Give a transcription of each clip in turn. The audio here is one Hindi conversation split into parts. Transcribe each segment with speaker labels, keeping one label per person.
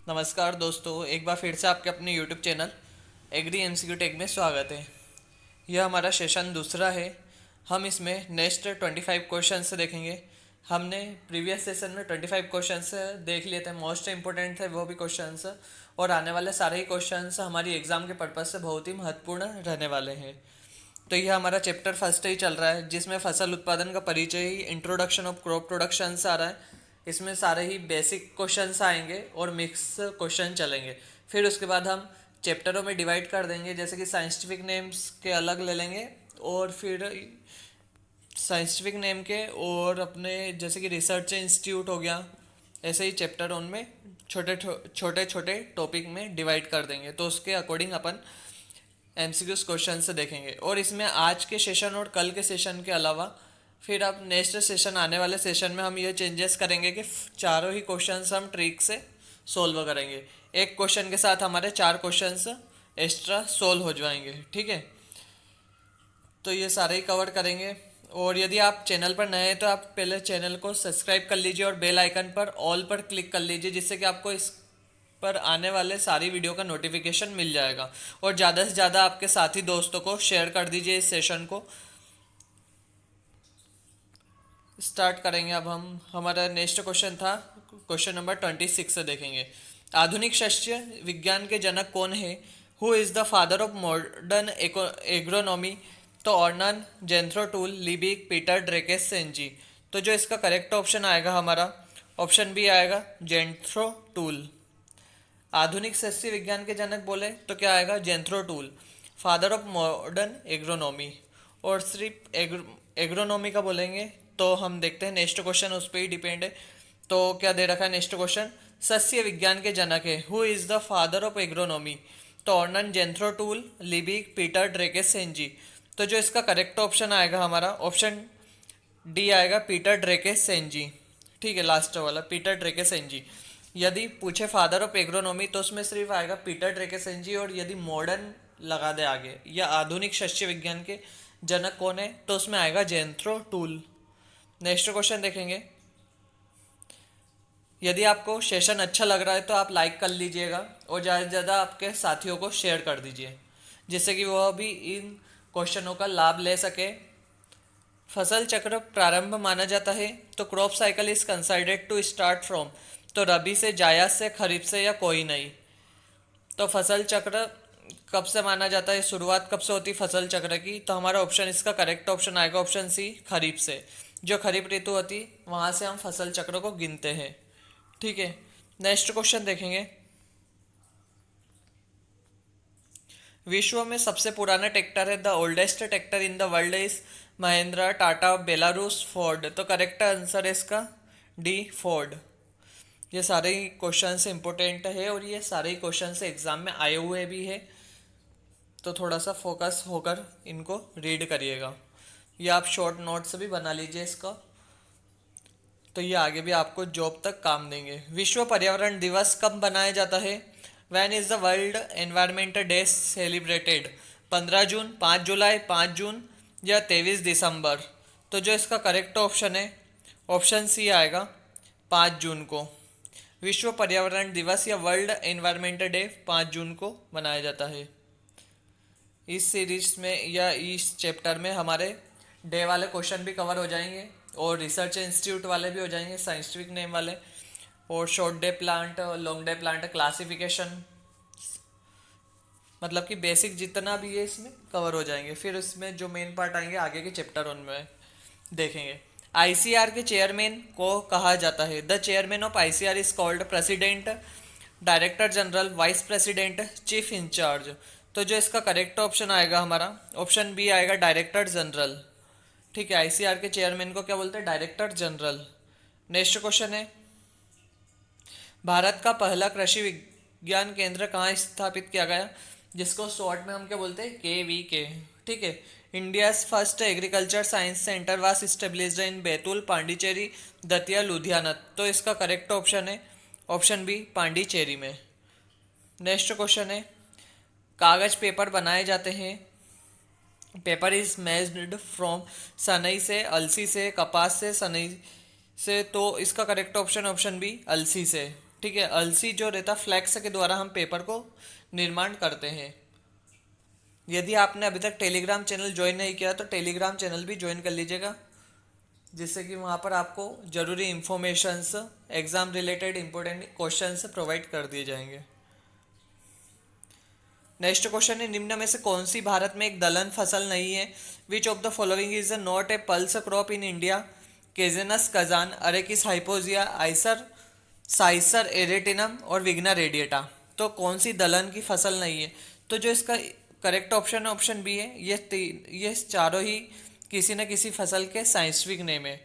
Speaker 1: नमस्कार दोस्तों, एक बार फिर से आपके अपने YouTube channel agri MCQ tech में स्वागत है। यह हमारा सेशन दूसरा है। हम इसमें नेक्स्ट 25 क्वेश्चंस देखेंगे। हमने प्रीवियस सेशन में 25 क्वेश्चंस देख लिए थे, मोस्ट इंपॉर्टेंट थे वो भी क्वेश्चंस, और आने वाले सारे ही क्वेश्चंस हमारी एग्ज़ाम के पर्पज़ से बहुत ही महत्वपूर्ण रहने वाले हैं। तो यह हमारा चैप्टर फर्स्ट ही चल रहा है, जिसमें फसल उत्पादन का परिचय ही इंट्रोडक्शन ऑफ क्रॉप प्रोडक्शन आ रहा है। इसमें सारे ही बेसिक क्वेश्चंस आएंगे और मिक्स क्वेश्चन चलेंगे। फिर उसके बाद हम चैप्टरों में डिवाइड कर देंगे, जैसे कि साइंटिफिक नेम्स के अलग ले लेंगे, और फिर साइंटिफिक नेम के और अपने जैसे कि रिसर्च इंस्टीट्यूट हो गया, ऐसे ही चैप्टर उनमें छोटे छोटे छोटे टॉपिक में डिवाइड कर देंगे। तो उसके अकॉर्डिंग अपन एमसीक्यूज क्वेश्चन से देखेंगे। और इसमें आज के सेशन और कल के सेशन के अलावा फिर अब नेक्स्ट सेशन, आने वाले सेशन में हम ये चेंजेस करेंगे कि चारों ही क्वेश्चंस हम ट्रिक से सोल्व करेंगे। एक क्वेश्चन के साथ हमारे 4 क्वेश्चंस एक्स्ट्रा सोल्व हो जाएंगे, ठीक है। तो ये सारे ही कवर करेंगे। और यदि आप चैनल पर नए हैं तो आप पहले चैनल को सब्सक्राइब कर लीजिए और बेल आइकन पर ऑल पर क्लिक कर लीजिए, जिससे कि आपको इस पर आने वाले सारी वीडियो का नोटिफिकेशन मिल जाएगा। और ज़्यादा से ज़्यादा आपके साथी दोस्तों को शेयर कर दीजिए इस सेशन को। स्टार्ट करेंगे। अब हम हमारा नेक्स्ट क्वेश्चन था, क्वेश्चन नंबर 26 से देखेंगे। आधुनिक शस्य विज्ञान के जनक कौन है? Who is the father of modern agronomy? तो ऑर्नन, जेंथ्रोटूल, लिबिक, पीटर ड्रेकेस, सेंजी। तो जो इसका करेक्ट ऑप्शन आएगा हमारा, ऑप्शन बी आएगा, जेंथ्रोटूल। आधुनिक शस्य विज्ञान के जनक बोले तो क्या आएगा? जेंथ्रोटूल, फादर ऑफ मॉडर्न एग्रोनॉमी। और सिर्फ एग्रोनॉमी का बोलेंगे तो हम देखते हैं नेक्स्ट क्वेश्चन उस पर ही डिपेंड है। तो क्या दे रखा है नेक्स्ट क्वेश्चन? सस्य विज्ञान के जनक है, who is the father of agronomy? तो ऑर्नन, जेंथ्रोटूल, लिबिक, पीटर ड्रेकेस, सेंजी। तो जो इसका करेक्ट ऑप्शन आएगा हमारा, ऑप्शन डी आएगा, पीटर ड्रेकेस, सेंजी। ठीक है, लास्ट वाला पीटर ड्रेकेस, सेंजी। यदि पूछे फादर ऑफ एग्रोनॉमी तो उसमें सिर्फ आएगा पीटर ड्रेकेसेंजी, और यदि मॉडर्न लगा दे आगे या आधुनिक शस्य विज्ञान के जनक कौन है तो उसमें आएगा जेंथ्रो टूल। नेक्स्ट क्वेश्चन देखेंगे। यदि आपको सेशन अच्छा लग रहा है तो आप लाइक कर लीजिएगा और ज़्यादा से ज़्यादा आपके साथियों को शेयर कर दीजिए, जिससे कि वह भी इन क्वेश्चनों का लाभ ले सके। फसल चक्र प्रारंभ माना जाता है तो crop cycle is considered to start from. तो रबी से, जायद से, खरीफ से, या कोई नहीं। तो फसल चक्र कब से माना जाता है, शुरुआत कब से होती फसल चक्र की? तो हमारा ऑप्शन, इसका करेक्ट ऑप्शन आएगा ऑप्शन सी, खरीफ से। जो खरीफ ऋतु होती वहाँ से हम फसल चक्र को गिनते हैं, ठीक है। नेक्स्ट क्वेश्चन देखेंगे। विश्व में सबसे पुराना ट्रैक्टर है, the oldest tractor in the world is Mahindra, Tata, Belarus, Ford. तो करेक्ट आंसर है इसका डी, फोर्ड। ये सारे ही क्वेश्चन से इम्पोर्टेंट है और ये सारे ही क्वेश्चन से एग्जाम में आए हुए भी है, तो थोड़ा सा फोकस होकर इनको रीड करिएगा, या आप शॉर्ट नोट्स भी बना लीजिए इसका, तो ये आगे भी आपको जॉब तक काम देंगे। विश्व पर्यावरण दिवस कब मनाया जाता है? Van is the world environment day celebrated? 15 जून, 5 जुलाई, 5 जून, या 23 दिसंबर। तो जो इसका करेक्ट ऑप्शन है, ऑप्शन सी आएगा, 5 जून को। विश्व पर्यावरण दिवस या वर्ल्ड एनवायरमेंट डे 5 जून को मनाया जाता है। इस सीरीज में या इस चैप्टर में हमारे डे वाले क्वेश्चन भी कवर हो जाएंगे और रिसर्च इंस्टीट्यूट वाले भी हो जाएंगे, साइंटिफिक नेम वाले, और short day plant, long day plant, classification, मतलब कि बेसिक जितना भी है इसमें कवर हो जाएंगे। फिर इसमें जो मेन पार्ट आएंगे आगे के चैप्टर उनमें देखेंगे। आईसीआर के चेयरमैन को कहा जाता है? The chairman of ICR is called president, director general, vice president, chief in charge. तो जो इसका करेक्ट ऑप्शन आएगा हमारा, ऑप्शन बी आएगा, डायरेक्टर जनरल। ठीक है, आईसीआर के चेयरमैन को क्या बोलते हैं? Director general. नेक्स्ट क्वेश्चन है, भारत का पहला कृषि विज्ञान केंद्र कहाँ स्थापित किया गया? जिसको शॉर्ट में हम क्या बोलते हैं? KVK। ठीक है। India's first agriculture science centre was established in Betul, Pondicherry, Datia, Ludhiana. तो इसका करेक्ट ऑप्शन है ऑप्शन बी, पांडिचेरी में। नेक्स्ट क्वेश्चन है, कागज पेपर बनाए जाते हैं, पेपर इज मेड फ्रॉम, सनई से, अलसी से, कपास से, सनई से। तो इसका करेक्ट ऑप्शन ऑप्शन बी, अलसी से। ठीक है, अलसी जो रहता फ्लैक्स के द्वारा हम पेपर को निर्माण करते हैं। यदि आपने अभी तक टेलीग्राम चैनल ज्वाइन नहीं किया तो टेलीग्राम चैनल भी ज्वाइन कर लीजिएगा, जिससे कि वहाँ पर आपको ज़रूरी informations, exam related important questions provide कर दिए जाएंगे। नेक्स्ट क्वेश्चन है, निम्न में से कौन सी भारत में एक दलहन फसल नहीं है? Which of the following is not a pulse crop in India? Cajanus cajan, Arachis hypogaea, आइसर साइसर एरेटिनम और विग्ना रेडिएटा। तो कौन सी दलहन की फसल नहीं है? तो जो इसका करेक्ट ऑप्शन है ऑप्शन बी है। ये चारों ही किसी न किसी फसल के साइंटिफिक नेम है।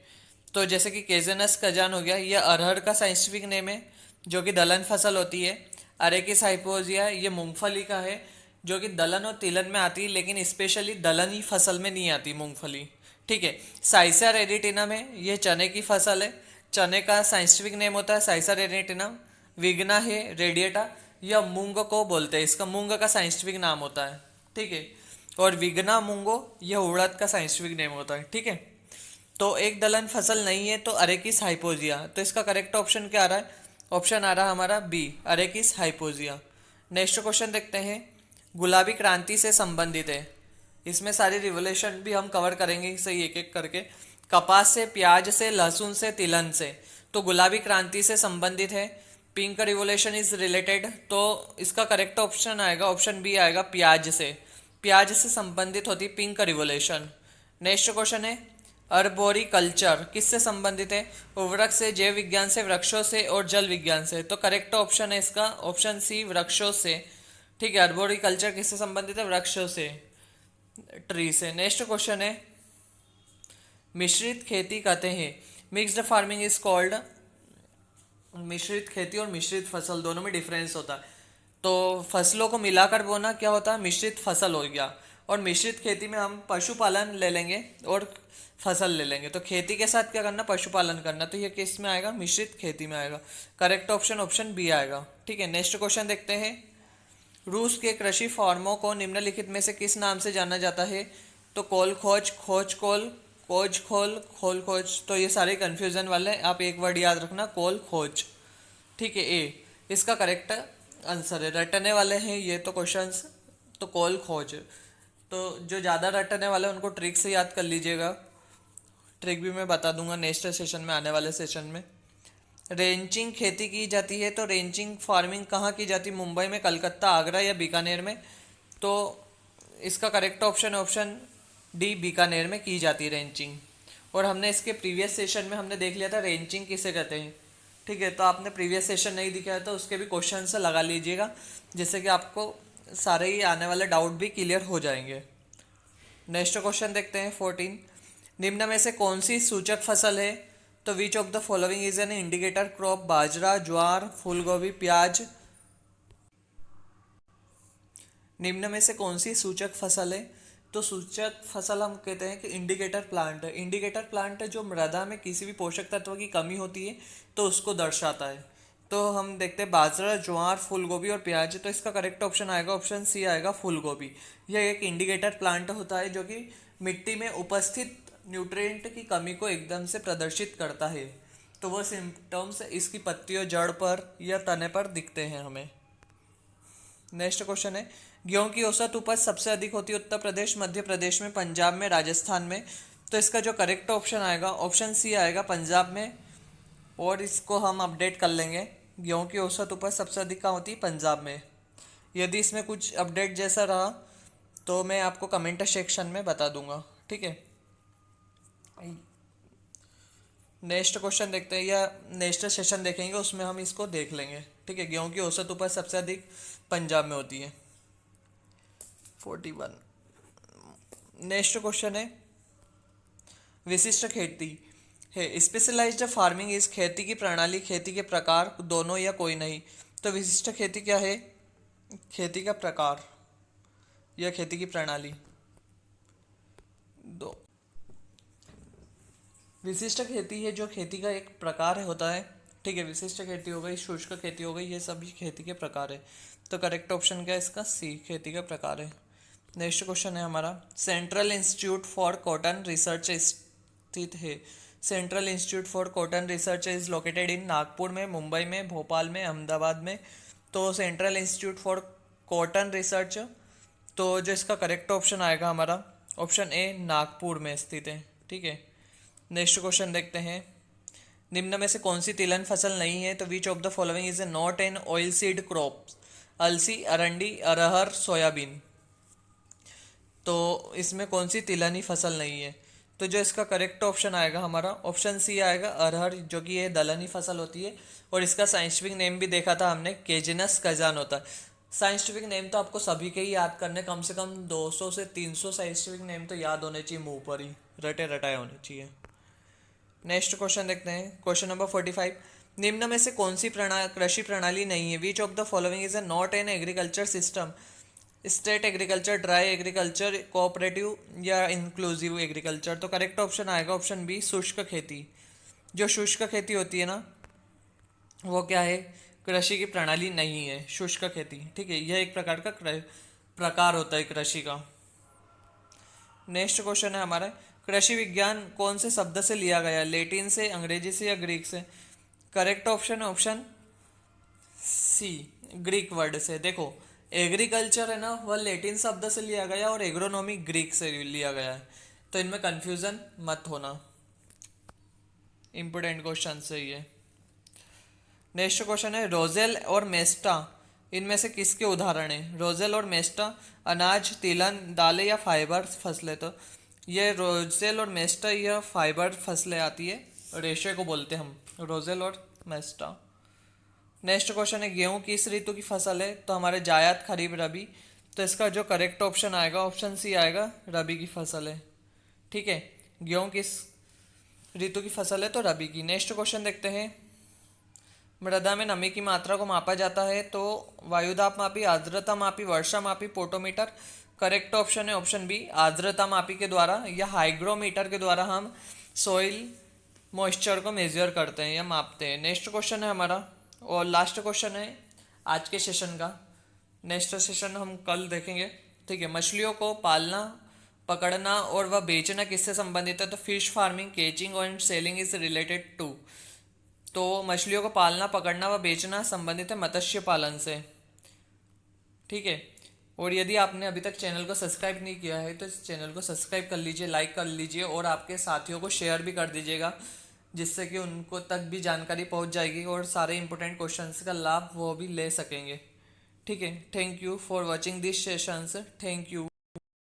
Speaker 1: तो जैसे कि केजेनस कजान हो गया, यह अरहर का साइंटिफिक नेम है जो कि दलहन फसल होती है। अरेकिस हाइपोजिया ये मूंगफली का है जो कि दलहन और तिलहन में आती है, लेकिन स्पेशली दलहन ही फसल में नहीं आती मूंगफली। ठीक है। साइसर एरिटिनम है, ये चने की फसल है, चने का साइंटिफिक नेम होता है साइसर एरिटिनम। विग्ना है रेडिएटा, यह मूंग को बोलते हैं, इसका मूंग का साइंटिफिक नाम होता है। ठीक है। और विग्ना मूंगो यह उड़द का साइंटिफिक नेम होता है। ठीक है। तो एक दलहन फसल नहीं है तो अरेकिस हाइपोजिया। तो इसका करेक्ट ऑप्शन क्या आ रहा है? ऑप्शन आ रहा है हमारा बी, अरेकिस हाइपोजिया। नेक्स्ट क्वेश्चन देखते हैं, गुलाबी क्रांति से संबंधित है। इसमें सारी रिवोल्यूशन भी हम कवर करेंगे सही एक एक करके। कपास से, प्याज से, लहसुन से, तिलहन से। तो गुलाबी क्रांति से संबंधित है। पिंक रिवोल्यूशन इज रिलेटेड, तो इसका करेक्ट ऑप्शन आएगा ऑप्शन बी आएगा, प्याज से। प्याज से संबंधित होती पिंक रिवोल्यूशन। नेक्स्ट क्वेश्चन है, अर्बोरिकल्चर किससे संबंधित है? उर्वरक से, जैव विज्ञान से, वृक्षों से और जल विज्ञान से। तो करेक्ट ऑप्शन है इसका ऑप्शन सी, वृक्षों से। ठीक है, अर्बोरिकल्चर किससे संबंधित है? वृक्षों से, ट्री से। नेक्स्ट क्वेश्चन है, मिश्रित खेती कहते हैं, मिक्स्ड फार्मिंग इज कॉल्ड। मिश्रित खेती और मिश्रित फसल दोनों में डिफरेंस होता है। तो फसलों को मिलाकर बोना क्या होता है? मिश्रित फसल हो गया। और मिश्रित खेती में हम पशुपालन ले लेंगे और फसल ले लेंगे। तो खेती के साथ क्या करना? पशुपालन करना। तो ये किस में आएगा? मिश्रित खेती में आएगा। करेक्ट ऑप्शन ऑप्शन बी आएगा। ठीक है। नेक्स्ट क्वेश्चन देखते हैं, रूस के कृषि फॉर्मों को निम्नलिखित में से किस नाम से जाना जाता है? तो कोल खोज, खोज कोल, खोज खोल, खोल खोज। तो ये सारे कंफ्यूजन वाले, आप एक वर्ड याद रखना, कोल खोज। ठीक है, ए इसका करेक्ट आंसर है। रटने वाले हैं ये तो क्वेश्चंस, तो कोल खोज। तो जो ज़्यादा रटने वाले हैं उनको ट्रिक से याद कर लीजिएगा। ट्रिक भी मैं बता दूंगा नेक्स्ट सेशन में, आने वाले सेशन में। रेंचिंग खेती की जाती है, तो रेंचिंग फार्मिंग कहाँ की जाती है? मुंबई में, कलकत्ता, आगरा या बीकानेर में। तो इसका correct option option D, Bikaner में की जाती है रेंचिंग। और हमने इसके प्रीवियस सेशन में हमने देख लिया था रेंचिंग किसे कहते हैं। ठीक है, तो आपने प्रीवियस सेशन नहीं दिखा है तो उसके भी क्वेश्चन से लगा लीजिएगा, जिससे कि आपको सारे ही आने वाले डाउट भी क्लियर हो जाएंगे। नेक्स्ट क्वेश्चन देखते हैं 14, निम्न में से कौन सी सूचक फसल है? तो which of the following is an indicator crop? Bajra, jowar, फूलगोभी, प्याज। निम्न में से कौन सी सूचक फसल है? तो सूचक फसल हम कहते हैं कि इंडिकेटर प्लांट है। इंडिकेटर प्लांट है जो मृदा में किसी भी पोषक तत्व की कमी होती है तो उसको दर्शाता है। तो हम देखते हैं बाजरा, ज्वार, फूलगोभी और प्याज। तो इसका करेक्ट ऑप्शन आएगा ऑप्शन सी आएगा, फूलगोभी। यह एक इंडिकेटर प्लांट होता है जो कि मिट्टी में उपस्थित न्यूट्रिएंट की कमी को एकदम से प्रदर्शित करता है। तो वो सिम्टम्स इसकी पत्तियों, जड़ पर या तने पर दिखते हैं हमें। नेक्स्ट क्वेश्चन है, गेहूं की औसत उपज सबसे अधिक होती है उत्तर प्रदेश, मध्य प्रदेश में, पंजाब में, राजस्थान में। तो इसका जो करेक्ट ऑप्शन आएगा ऑप्शन सी आएगा, पंजाब में। और इसको हम अपडेट कर लेंगे, गेहूं की औसत उपज सबसे अधिक कहाँ होती है? पंजाब में। यदि इसमें कुछ अपडेट जैसा रहा तो मैं आपको कमेंट सेक्शन में बता दूंगा। ठीक है। नेक्स्ट क्वेश्चन देखते हैं, या नेक्स्ट सेशन देखेंगे उसमें हम इसको देख लेंगे। ठीक है, गेहूं की औसत उपज सबसे अधिक पंजाब में होती है, 41। नेक्स्ट क्वेश्चन है, विशिष्ट खेती है, स्पेशलाइज्ड फार्मिंग इस खेती की प्रणाली, खेती के प्रकार, दोनों या कोई नहीं। तो विशिष्ट खेती क्या है? खेती का प्रकार या खेती की प्रणाली, दो। विशिष्ट खेती है जो खेती का एक प्रकार होता है। ठीक है, विशिष्ट खेती हो गई, शुष्क खेती हो गई, ये सभी खेती के प्रकार है। तो करेक्ट ऑप्शन क्या है इसका? सी, खेती का प्रकार है। नेक्स्ट क्वेश्चन है हमारा, central institute for cotton research स्थित है। Central institute for cotton research is located in Nagpur में, मुंबई में, भोपाल में, अहमदाबाद में। तो central institute for cotton research, तो जो इसका करेक्ट ऑप्शन आएगा हमारा ऑप्शन ए नागपुर में स्थित है। ठीक है, नेक्स्ट क्वेश्चन देखते हैं। निम्न में से कौन सी तिलहन फसल नहीं है? तो which of the following is a not an oil seed crop? अलसी, अरंडी, अरहर, सोयाबीन। तो इसमें कौन सी तिलहनी फसल नहीं है? तो जो इसका करेक्ट ऑप्शन आएगा हमारा ऑप्शन सी आएगा, अरहर, जो कि ये दलहनी फसल होती है। और इसका साइंटिफिक नेम भी देखा था हमने, केजिनस कजान होता है। साइंटिफिक नेम तो आपको सभी के ही याद करने, कम से कम 200 से 300 साइंटिफिक नेम तो याद होने चाहिए, मुंह पर ही रटे रटाए होने चाहिए। नेक्स्ट क्वेश्चन देखते हैं, क्वेश्चन नंबर 45। निम्न में से कौन सी कृषि प्रणाली नहीं है? Which of the following is a not an agriculture system? State agriculture, dry agriculture, cooperative या इंक्लूसिव एग्रीकल्चर। तो करेक्ट ऑप्शन आएगा ऑप्शन बी, शुष्क खेती। जो शुष्क खेती होती है ना, वो क्या है? कृषि की प्रणाली नहीं है, शुष्क खेती। ठीक है, यह एक प्रकार का प्रकार होता है कृषि का। नेक्स्ट क्वेश्चन है हमारा, कृषि विज्ञान कौन से शब्द से लिया गया? लैटिन से, अंग्रेजी से या ग्रीक से? करेक्ट ऑप्शन है ऑप्शन सी, ग्रीक वर्ड से। देखो, एग्रीकल्चर है ना, वह लैटिन शब्द से लिया गया और एग्रोनॉमी ग्रीक से लिया गया है, तो इनमें कंफ्यूजन मत होना। इंपोर्टेंट क्वेश्चन से ये। नेक्स्ट क्वेश्चन है, रोजेल और मेस्टा इनमें से किसके उदाहरण है? रोजेल और मेस्टा अनाज, तिलहन, दालें या फाइबर फसलें। तो ये रोजेल और मेस्टा यह फाइबर फसलें आती है, रेशे को बोलते हैं हम रोजेल और मेस्टा। नेक्स्ट क्वेश्चन है, गेहूं किस ऋतु की फसल है? तो हमारे जायद, खरीफ, रबी। तो इसका जो करेक्ट ऑप्शन आएगा ऑप्शन सी आएगा, रबी की फसल है। ठीक है, गेहूं किस ऋतु की फसल है? तो रबी की। नेक्स्ट क्वेश्चन देखते हैं, मृदा में नमी की मात्रा को मापा जाता है? तो वायुदाब मापी, आर्द्रता मापी, वर्षा मापी, पोटोमीटर। करेक्ट ऑप्शन है ऑप्शन बी, आर्द्रता मापी के द्वारा या हाइग्रोमीटर के द्वारा हम सोइल मॉइस्चर को मेजर करते हैं या मापते हैं। नेक्स्ट क्वेश्चन है हमारा और लास्ट क्वेश्चन है आज के सेशन का। नेक्स्ट सेशन हम कल देखेंगे। ठीक है, मछलियों को पालना, पकड़ना और वह बेचना किससे संबंधित है? तो fish farming, catching and selling is related to. तो मछलियों को पालना, पकड़ना व बेचना संबंधित है मत्स्य पालन से। ठीक है, और यदि आपने अभी तक चैनल को सब्सक्राइब नहीं किया है तो इस चैनल को सब्सक्राइब कर लीजिए, लाइक कर लीजिए और आपके साथियों को शेयर भी कर दीजिएगा, जिससे कि उनको तक भी जानकारी पहुंच जाएगी और सारे इंपॉर्टेंट क्वेश्चंस का लाभ वो भी ले सकेंगे। ठीक है, thank you for watching this sessions. Thank you.